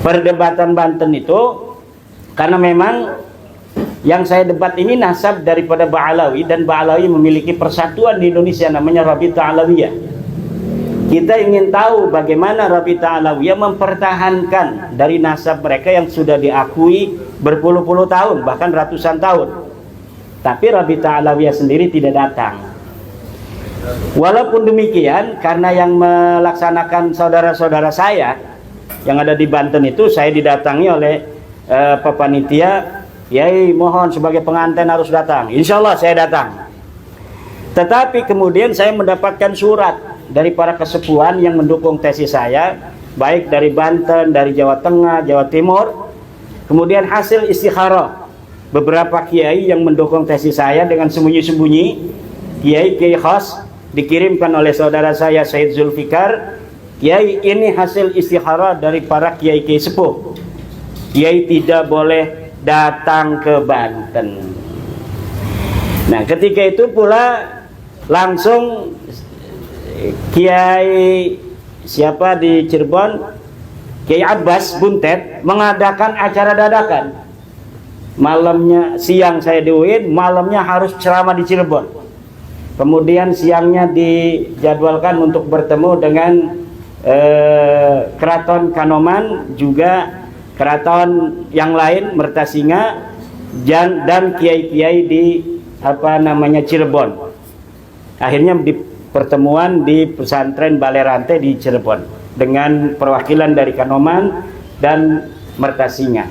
perdebatan Banten itu, karena memang yang saya debat ini nasab daripada Ba'alawi, dan Ba'alawi memiliki persatuan di Indonesia namanya Rabita Alawiyah. Kita ingin tahu bagaimana Rabita Alawiyah mempertahankan dari nasab mereka yang sudah diakui berpuluh-puluh tahun, bahkan ratusan tahun. Tapi Rabita Alawiyah sendiri tidak datang. Walaupun demikian, karena yang melaksanakan saudara-saudara saya yang ada di Banten itu, saya didatangi oleh panitia, Yai mohon sebagai pengantin harus datang. Insya Allah saya datang. Tetapi kemudian saya mendapatkan surat dari para kesepuhan yang mendukung tesis saya, baik dari Banten, dari Jawa Tengah, Jawa Timur. Kemudian hasil istikharah beberapa kiai yang mendukung tesis saya dengan sembunyi-sembunyi, kiai khas, dikirimkan oleh saudara saya Said Zulfikar. Kiai, ini hasil istikharah dari para kiai sepuh. Kiai tidak boleh datang ke Banten. Nah, ketika itu pula langsung Kiai siapa di Cirebon, Kiai Abbas Buntet mengadakan acara dadakan. Malamnya, siang saya di UIN, malamnya harus ceramah di Cirebon. Kemudian siangnya dijadwalkan untuk bertemu dengan Keraton Kanoman, juga keraton yang lain Mertasinga, dan kiai-kiai di Cirebon. Akhirnya di pertemuan di pesantren Balerante di Cirebon dengan perwakilan dari Kanoman dan Mertasinga.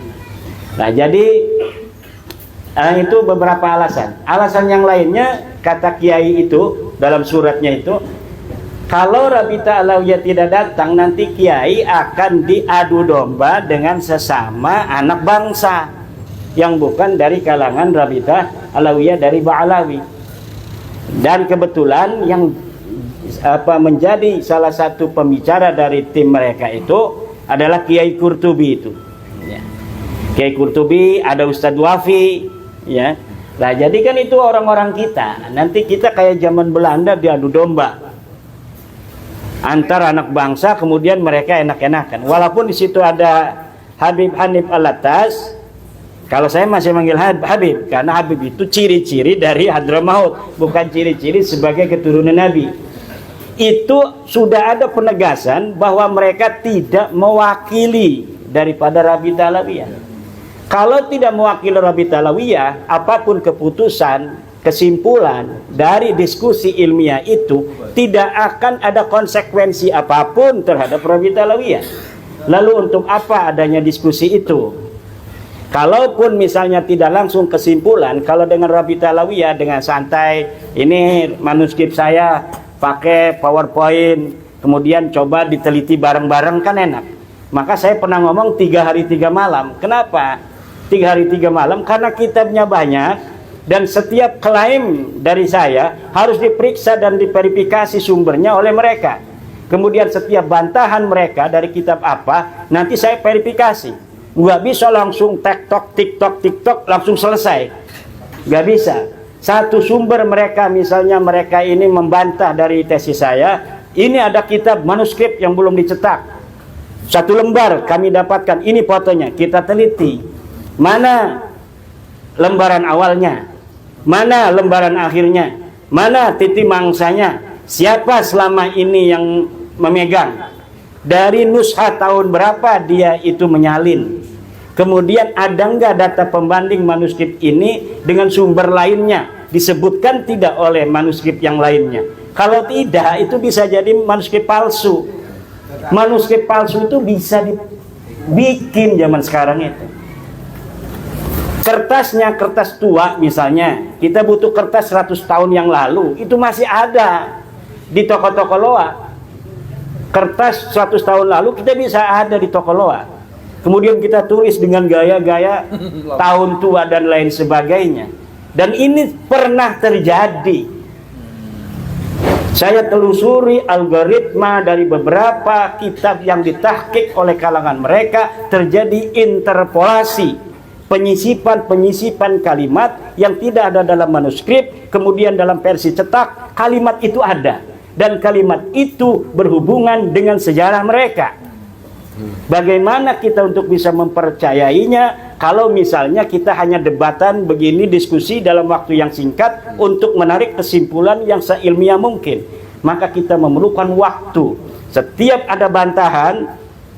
Nah, jadi itu beberapa alasan. Alasan yang lainnya, kata kiai itu dalam suratnya itu, kalau Rabita Alawiyah tidak datang, nanti kiai akan diadu domba dengan sesama anak bangsa yang bukan dari kalangan Rabita Alawiyah dari Ba'alawi. Dan kebetulan yang menjadi salah satu pembicara dari tim mereka itu adalah Kiai Qurtubi itu. Ya. Kiai Qurtubi, ada Ustadz Wafi, ya. Nah, jadi kan itu orang-orang kita. Nanti kita kayak zaman Belanda diadu domba antar anak bangsa, kemudian mereka enak-enakan. Walaupun di situ ada Habib Hanif Alatas. Kalau saya masih manggil Habib, karena Habib itu ciri-ciri dari Hadramaut, bukan ciri-ciri sebagai keturunan Nabi. Itu sudah ada penegasan bahwa mereka tidak mewakili daripada Rabita Alawiyah. Kalau tidak mewakili Rabita Alawiyah, apapun keputusan, kesimpulan dari diskusi ilmiah itu tidak akan ada konsekuensi apapun terhadap Rabita Alawiyah. Lalu untuk apa adanya diskusi itu? Kalaupun misalnya tidak langsung kesimpulan, kalau dengan Rabita Alawiyah dengan santai, ini manuskrip saya pakai PowerPoint, kemudian coba diteliti bareng-bareng, kan enak. Maka saya pernah ngomong 3 hari 3 malam. Kenapa 3 hari 3 malam? Karena kitabnya banyak dan setiap klaim dari saya harus diperiksa dan diverifikasi sumbernya oleh mereka. Kemudian setiap bantahan mereka dari kitab apa, nanti saya verifikasi. Nggak bisa langsung tiktok langsung selesai, nggak bisa. Satu sumber mereka, misalnya mereka ini membantah dari tesis saya, ini ada kitab manuskrip yang belum dicetak, 1 lembar kami dapatkan, ini fotonya, kita teliti mana lembaran awalnya, mana lembaran akhirnya, mana titik mangsanya, siapa selama ini yang memegang, dari nushah tahun berapa dia itu menyalin, kemudian ada nggak data pembanding manuskrip ini dengan sumber lainnya, disebutkan tidak oleh manuskrip yang lainnya. Kalau tidak, itu bisa jadi manuskrip palsu. Manuskrip palsu itu bisa dibikin zaman sekarang itu. Kertasnya kertas tua misalnya, kita butuh kertas 100 tahun yang lalu, itu masih ada di toko-toko loa. Kertas 100 tahun lalu kita bisa ada di toko loa. Kemudian kita tulis dengan gaya-gaya tahun tua dan lain sebagainya. Dan ini pernah terjadi. Saya telusuri algoritma dari beberapa kitab yang ditahqiq oleh kalangan mereka, terjadi interpolasi, penyisipan kalimat yang tidak ada dalam manuskrip, kemudian dalam versi cetak kalimat itu ada. Dan kalimat itu berhubungan dengan sejarah mereka. Bagaimana kita untuk bisa mempercayainya kalau misalnya kita hanya debatan begini, diskusi dalam waktu yang singkat untuk menarik kesimpulan yang seilmiah mungkin. Maka kita memerlukan waktu. Setiap ada bantahan,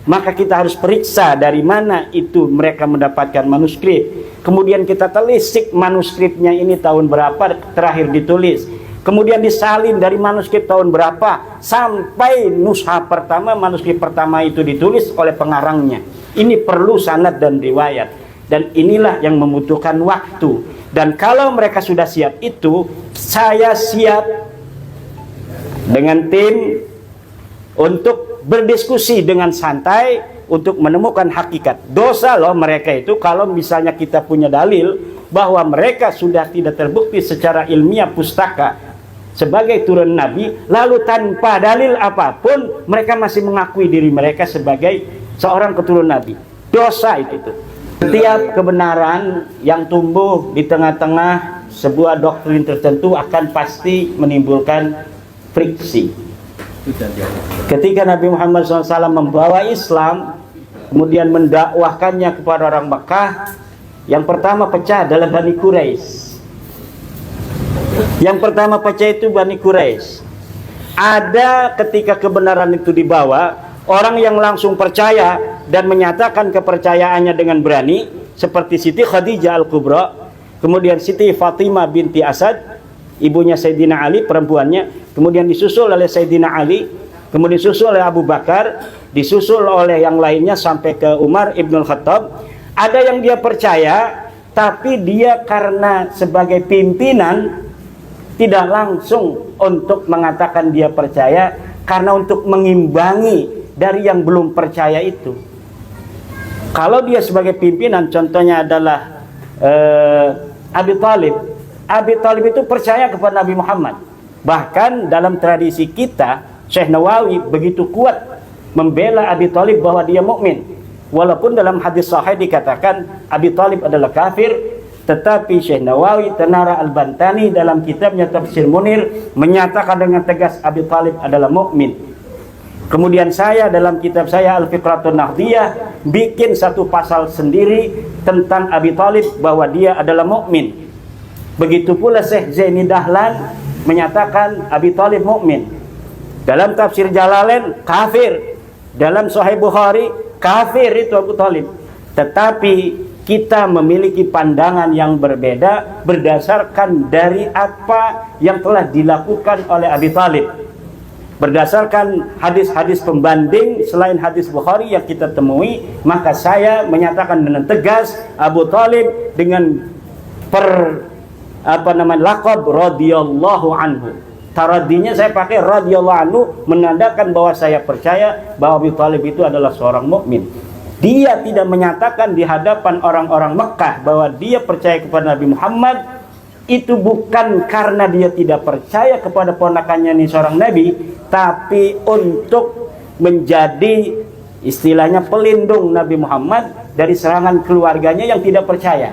maka kita harus periksa dari mana itu mereka mendapatkan manuskrip. Kemudian kita telisik manuskripnya ini tahun berapa terakhir ditulis. Kemudian disalin dari manuskrip tahun berapa sampai nushah pertama, manuskrip pertama itu ditulis oleh pengarangnya. Ini perlu sanad dan riwayat, dan inilah yang membutuhkan waktu. Dan kalau mereka sudah siap itu, saya siap dengan tim untuk berdiskusi dengan santai untuk menemukan hakikat. Dosa loh mereka itu kalau misalnya kita punya dalil bahwa mereka sudah tidak terbukti secara ilmiah pustaka sebagai turun Nabi, lalu tanpa dalil apapun mereka masih mengakui diri mereka sebagai seorang keturunan Nabi. Dosa itu. Setiap kebenaran yang tumbuh di tengah-tengah sebuah doktrin tertentu akan pasti menimbulkan friksi. Ketika Nabi Muhammad SAW membawa Islam, kemudian mendakwahkannya kepada orang Mekah, yang pertama pecah adalah Bani Quraisy. Yang pertama pecah itu Bani Quraisy. Ada ketika kebenaran itu dibawa, orang yang langsung percaya dan menyatakan kepercayaannya dengan berani, seperti Siti Khadijah Al-Kubra, kemudian Siti Fatimah binti Asad, ibunya Sayyidina Ali, perempuannya, kemudian disusul oleh Sayyidina Ali, kemudian disusul oleh Abu Bakar, disusul oleh yang lainnya sampai ke Umar Ibnul Khattab. Ada yang dia percaya, tapi dia karena sebagai pimpinan tidak langsung untuk mengatakan dia percaya, karena untuk mengimbangi dari yang belum percaya itu. Kalau dia sebagai pimpinan, contohnya adalah Abi Thalib. Abi Thalib itu percaya kepada Nabi Muhammad. Bahkan dalam tradisi kita, Syekh Nawawi begitu kuat membela Abi Thalib bahwa dia mukmin. Walaupun dalam hadis sahih dikatakan Abi Thalib adalah kafir, tetapi Syekh Nawawi Tanara Al-Bantani dalam kitabnya Tafsir Munir menyatakan dengan tegas Abi Thalib adalah mukmin. Kemudian saya dalam kitab saya Al-Fiqratun Nahdiyah bikin satu pasal sendiri tentang Abi Thalib bahwa dia adalah mukmin. Begitu pula Syekh Zaini Dahlan menyatakan Abi Thalib mukmin. Dalam tafsir Jalalain kafir, dalam Sahih Bukhari kafir itu Abu Thalib. Tetapi kita memiliki pandangan yang berbeda berdasarkan dari apa yang telah dilakukan oleh Abi Thalib. Berdasarkan hadis-hadis pembanding selain hadis Bukhari yang kita temui, maka saya menyatakan dengan tegas Abu Thalib dengan laqab radhiyallahu anhu. Taradinya saya pakai radhiyallahu anhu, menandakan bahwa saya percaya bahwa Abu Thalib itu adalah seorang mukmin. Dia tidak menyatakan di hadapan orang-orang Mekah bahwa dia percaya kepada Nabi Muhammad. Itu bukan karena dia tidak percaya kepada ponakannya ini seorang Nabi, tapi untuk menjadi istilahnya pelindung Nabi Muhammad dari serangan keluarganya yang tidak percaya.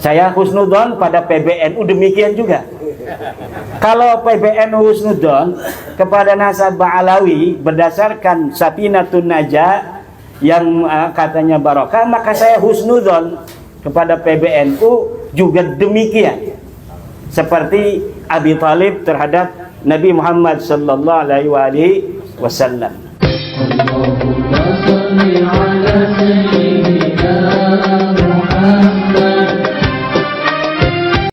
Saya husnudzon pada PBNU demikian juga. Kalau PBNU husnudzon kepada nasabah Alawi berdasarkan Safinatun Najah yang katanya barokah, maka saya husnudzon kepada PBNU juga demikian, seperti Abi Thalib terhadap Nabi Muhammad sallallahu alaihi wasallam.